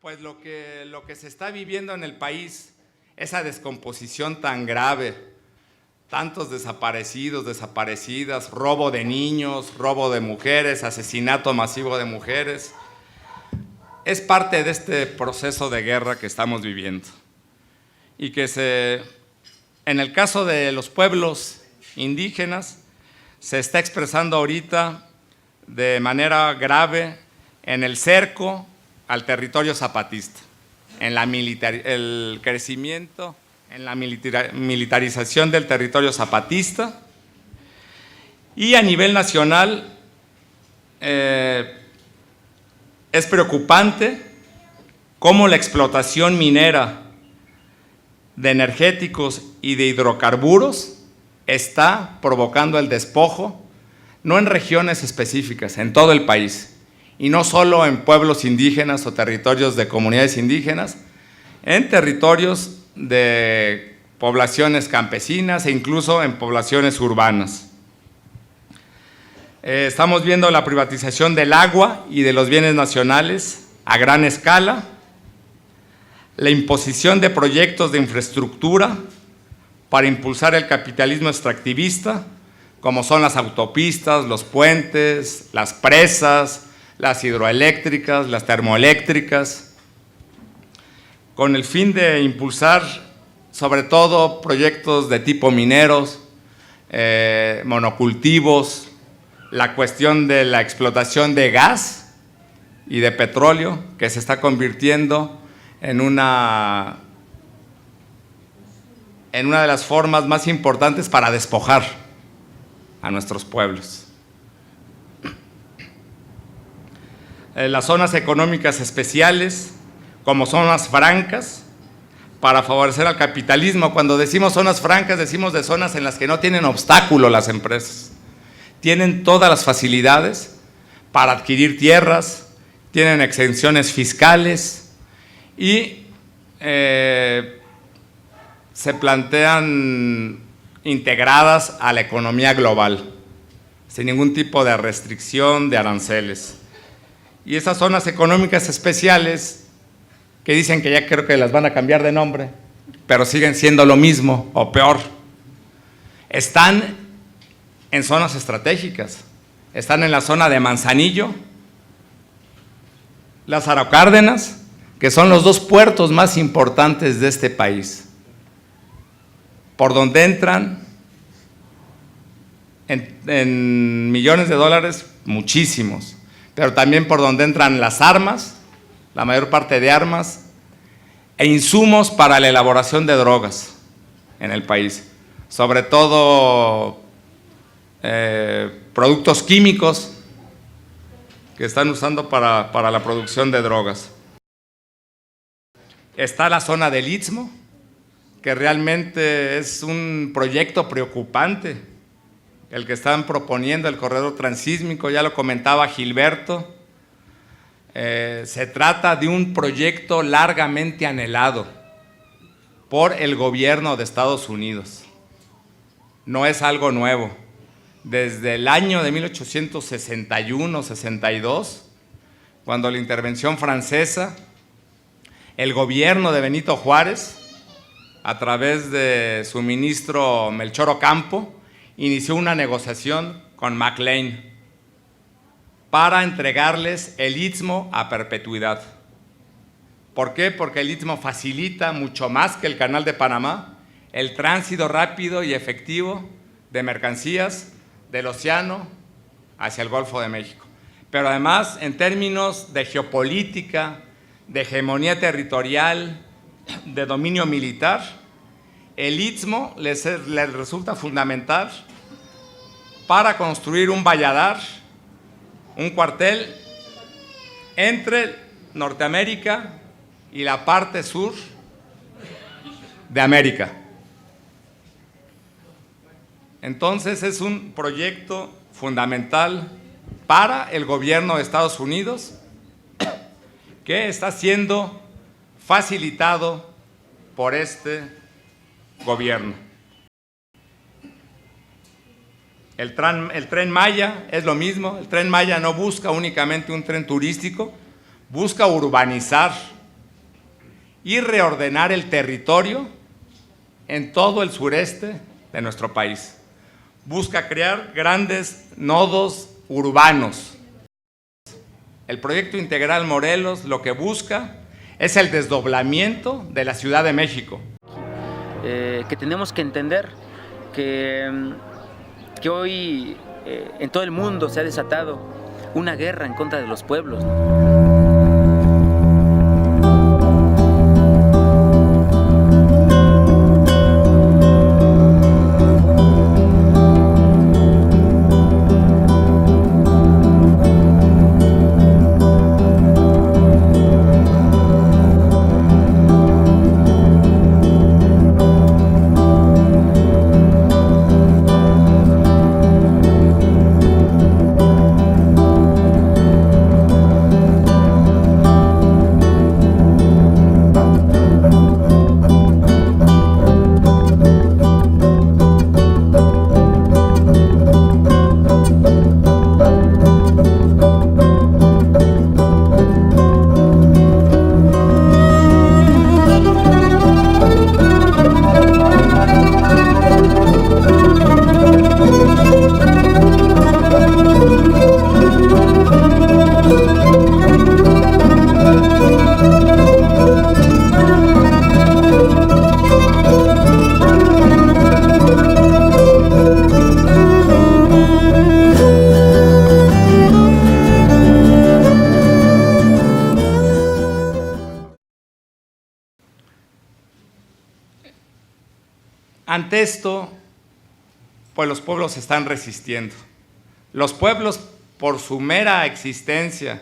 Pues lo que se está viviendo en el país, esa descomposición tan grave, tantos desaparecidos, desaparecidas, robo de niños, robo de mujeres, asesinato masivo de mujeres, es parte de este proceso de guerra que estamos viviendo. Y que en el caso de los pueblos indígenas, se está expresando ahorita de manera grave en el cerco al territorio zapatista, en el crecimiento, en la militarización del territorio zapatista, y a nivel nacional es preocupante cómo la explotación minera de energéticos y de hidrocarburos está provocando el despojo, no en regiones específicas, en todo el país, y no solo en pueblos indígenas o territorios de comunidades indígenas, en territorios de poblaciones campesinas e incluso en poblaciones urbanas. Estamos viendo la privatización del agua y de los bienes nacionales a gran escala, la imposición de proyectos de infraestructura para impulsar el capitalismo extractivista, como son las autopistas, los puentes, las presas, las hidroeléctricas, las termoeléctricas, con el fin de impulsar sobre todo proyectos de tipo mineros, monocultivos, la cuestión de la explotación de gas y de petróleo, que se está convirtiendo en una de las formas más importantes para despojar a nuestros pueblos. Las zonas económicas especiales, como zonas francas, para favorecer al capitalismo. Cuando decimos zonas francas, decimos de zonas en las que no tienen obstáculo las empresas. Tienen todas las facilidades para adquirir tierras, tienen exenciones fiscales y se plantean integradas a la economía global, sin ningún tipo de restricción de aranceles. Y esas zonas económicas especiales, que dicen que ya creo que las van a cambiar de nombre, pero siguen siendo lo mismo o peor, están en zonas estratégicas, están en la zona de Manzanillo, Lázaro Cárdenas, que son los dos puertos más importantes de este país, por donde entran en millones de dólares, muchísimos, pero también por donde entran las armas, la mayor parte de armas, e insumos para la elaboración de drogas en el país, sobre todo productos químicos que están usando para la producción de drogas. Está la zona del Istmo, que realmente es un proyecto preocupante, el que están proponiendo, el corredor transísmico, ya lo comentaba Gilberto. Se trata de un proyecto largamente anhelado por el gobierno de Estados Unidos. No es algo nuevo. Desde el año de 1861-62, cuando la intervención francesa, el gobierno de Benito Juárez, a través de su ministro Melchor Ocampo, inició una negociación con McLean para entregarles el Istmo a perpetuidad. ¿Por qué? Porque el Istmo facilita mucho más que el Canal de Panamá el tránsito rápido y efectivo de mercancías del océano hacia el Golfo de México. Pero además, en términos de geopolítica, de hegemonía territorial, de dominio militar, el Istmo les resulta fundamental para construir un valladar, un cuartel entre Norteamérica y la parte sur de América. Entonces es un proyecto fundamental para el gobierno de Estados Unidos, que está siendo facilitado por este gobierno. El Tren Maya es lo mismo. El Tren Maya no busca únicamente un tren turístico, busca urbanizar y reordenar el territorio en todo el sureste de nuestro país. Busca crear grandes nodos urbanos. El proyecto integral Morelos lo que busca es el desdoblamiento de la Ciudad de México. Que tenemos que entender que hoy en todo el mundo se ha desatado una guerra en contra de los pueblos. Ante esto, pues los pueblos se están resistiendo. Los pueblos, por su mera existencia,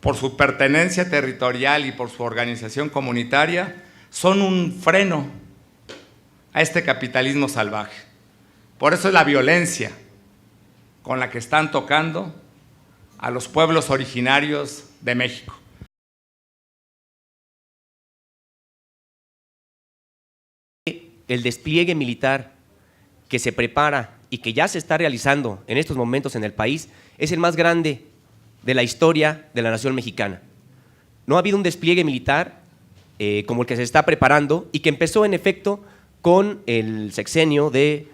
por su pertenencia territorial y por su organización comunitaria, son un freno a este capitalismo salvaje. Por eso es la violencia con la que están tocando a los pueblos originarios de México. El despliegue militar que se prepara y que ya se está realizando en estos momentos en el país es el más grande de la historia de la nación mexicana. No ha habido un despliegue militar como el que se está preparando y que empezó en efecto con el sexenio de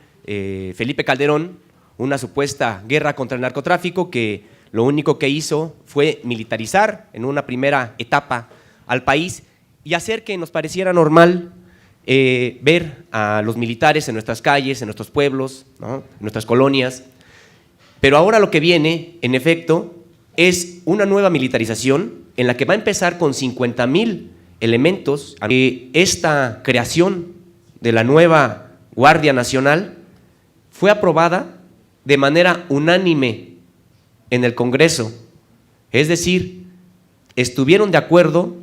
Felipe Calderón, una supuesta guerra contra el narcotráfico que lo único que hizo fue militarizar en una primera etapa al país y hacer que nos pareciera normal ver a los militares en nuestras calles, en nuestros pueblos, ¿no?, en nuestras colonias. Pero ahora lo que viene, en efecto, es una nueva militarización en la que va a empezar con 50,000 elementos. Esta creación de la nueva Guardia Nacional fue aprobada de manera unánime en el Congreso. Es decir, estuvieron de acuerdo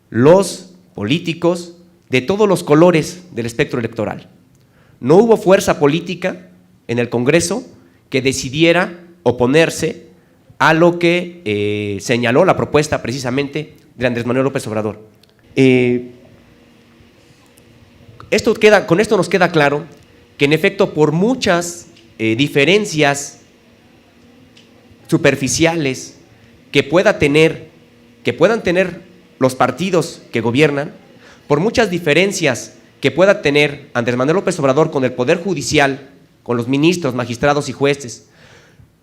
los políticos de todos los colores del espectro electoral. No hubo fuerza política en el Congreso que decidiera oponerse a lo que señaló la propuesta precisamente de Andrés Manuel López Obrador. Con esto nos queda claro que en efecto por muchas diferencias superficiales que puedan tener los partidos que gobiernan, por muchas diferencias que pueda tener Andrés Manuel López Obrador con el Poder Judicial, con los ministros, magistrados y jueces,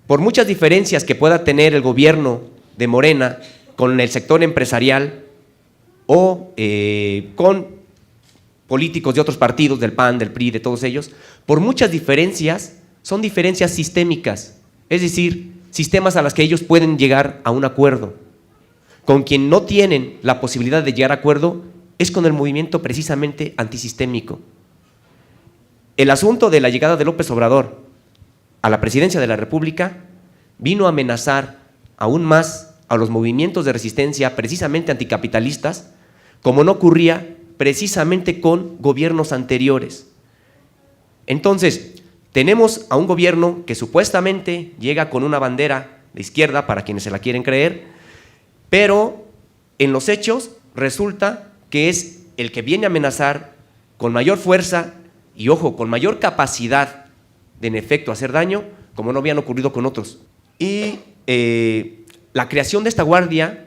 por muchas diferencias que pueda tener el gobierno de Morena con el sector empresarial o con políticos de otros partidos, del PAN, del PRI, de todos ellos, por muchas diferencias, son diferencias sistémicas, es decir, sistemas a las que ellos pueden llegar a un acuerdo. Con quien no tienen la posibilidad de llegar a acuerdo es con el movimiento precisamente antisistémico. El asunto de la llegada de López Obrador a la presidencia de la República vino a amenazar aún más a los movimientos de resistencia precisamente anticapitalistas, como no ocurría precisamente con gobiernos anteriores. Entonces, tenemos a un gobierno que supuestamente llega con una bandera de izquierda, para quienes se la quieren creer, pero en los hechos resulta que es el que viene a amenazar con mayor fuerza y, ojo, con mayor capacidad de en efecto hacer daño, como no habían ocurrido con otros. Y la creación de esta guardia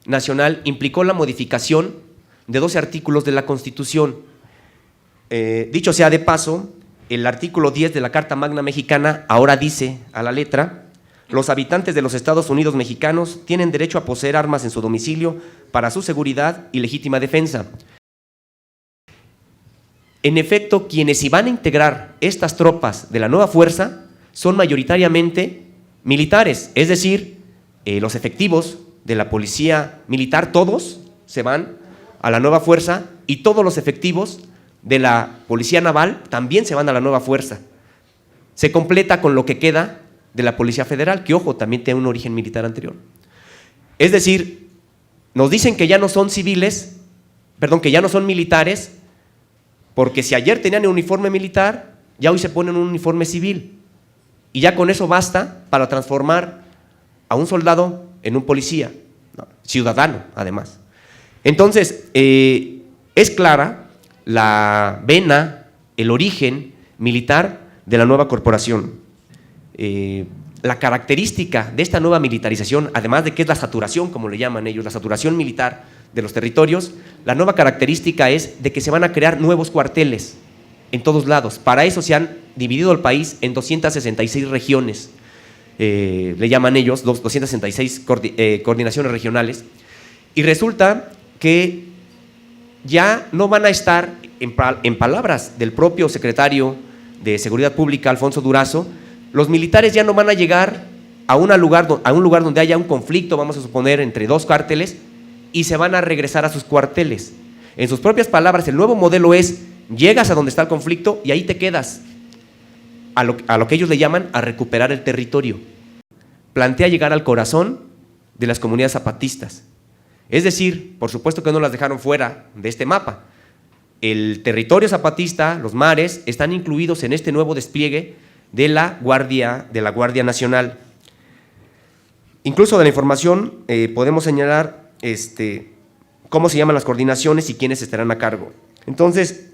nacional implicó la modificación de 12 artículos de la Constitución. Dicho sea de paso, el artículo 10 de la Carta Magna Mexicana ahora dice a la letra: los habitantes de los Estados Unidos mexicanos tienen derecho a poseer armas en su domicilio para su seguridad y legítima defensa. En efecto, quienes iban a integrar estas tropas de la nueva fuerza son mayoritariamente militares, es decir, los efectivos de la policía militar, todos se van a la nueva fuerza, y todos los efectivos de la policía naval también se van a la nueva fuerza. Se completa con lo que queda de la Policía Federal, que, ojo, también tiene un origen militar anterior. Es decir, nos dicen que ya no son civiles, perdón, que ya no son militares, porque si ayer tenían un uniforme militar, ya hoy se ponen un uniforme civil, y ya con eso basta para transformar a un soldado en un policía, ciudadano además. Entonces, es clara la vena, el origen militar de la nueva corporación. La característica de esta nueva militarización, además de que es la saturación, como le llaman ellos, la saturación militar de los territorios, la nueva característica es de que se van a crear nuevos cuarteles en todos lados. Para eso se han dividido el país en 266 regiones, le llaman ellos 266 coordinaciones regionales, y resulta que ya no van a estar, en palabras del propio secretario de Seguridad Pública, Alfonso Durazo, los militares ya no van a llegar a un lugar donde haya un conflicto, vamos a suponer, entre dos cárteles, y se van a regresar a sus cuarteles. En sus propias palabras, el nuevo modelo es: llegas a donde está el conflicto y ahí te quedas, a lo que ellos le llaman a recuperar el territorio. Plantea llegar al corazón de las comunidades zapatistas. Es decir, por supuesto que no las dejaron fuera de este mapa. El territorio zapatista, los mares, están incluidos en este nuevo despliegue de la Guardia Nacional. Incluso de la información podemos señalar cómo se llaman las coordinaciones y quiénes estarán a cargo. Entonces,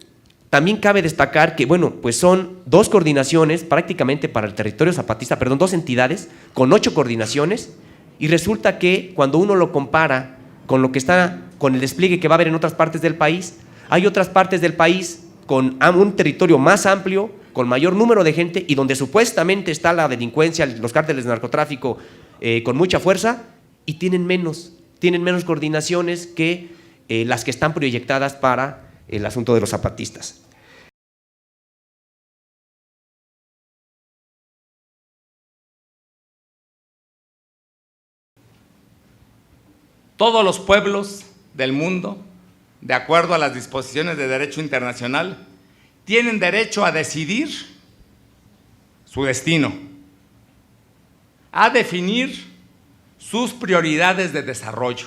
también cabe destacar que, bueno, pues son dos coordinaciones prácticamente para el territorio zapatista, perdón, dos entidades con 8 coordinaciones, y resulta que cuando uno lo compara con el despliegue que va a haber en otras partes del país, hay otras partes del país con un territorio más amplio, con mayor número de gente, y donde supuestamente está la delincuencia, los cárteles de narcotráfico con mucha fuerza, y tienen menos coordinaciones que las que están proyectadas para el asunto de los zapatistas. Todos los pueblos del mundo, de acuerdo a las disposiciones de derecho internacional, tienen derecho a decidir su destino, a definir sus prioridades de desarrollo.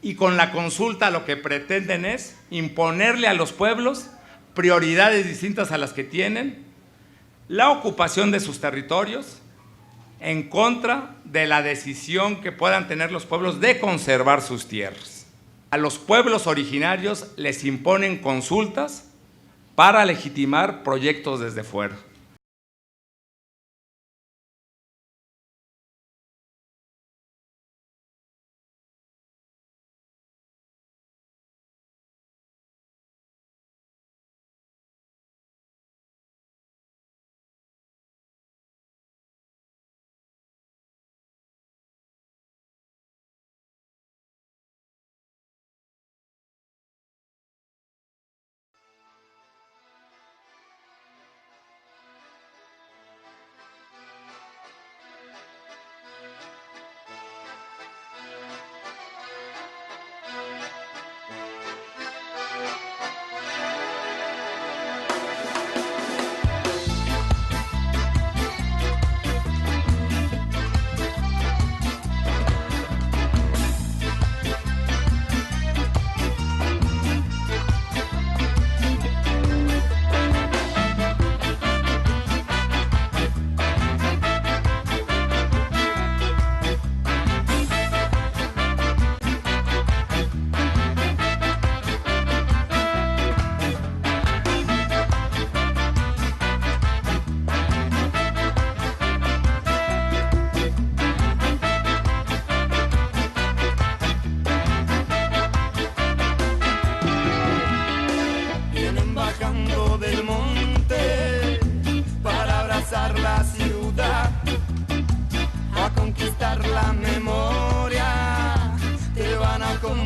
Y con la consulta lo que pretenden es imponerle a los pueblos prioridades distintas a las que tienen, la ocupación de sus territorios, en contra de la decisión que puedan tener los pueblos de conservar sus tierras. A los pueblos originarios les imponen consultas para legitimar proyectos desde fuera.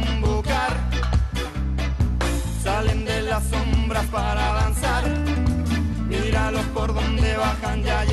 convocar. Salen de las sombras para avanzar. Míralos por donde bajan, ya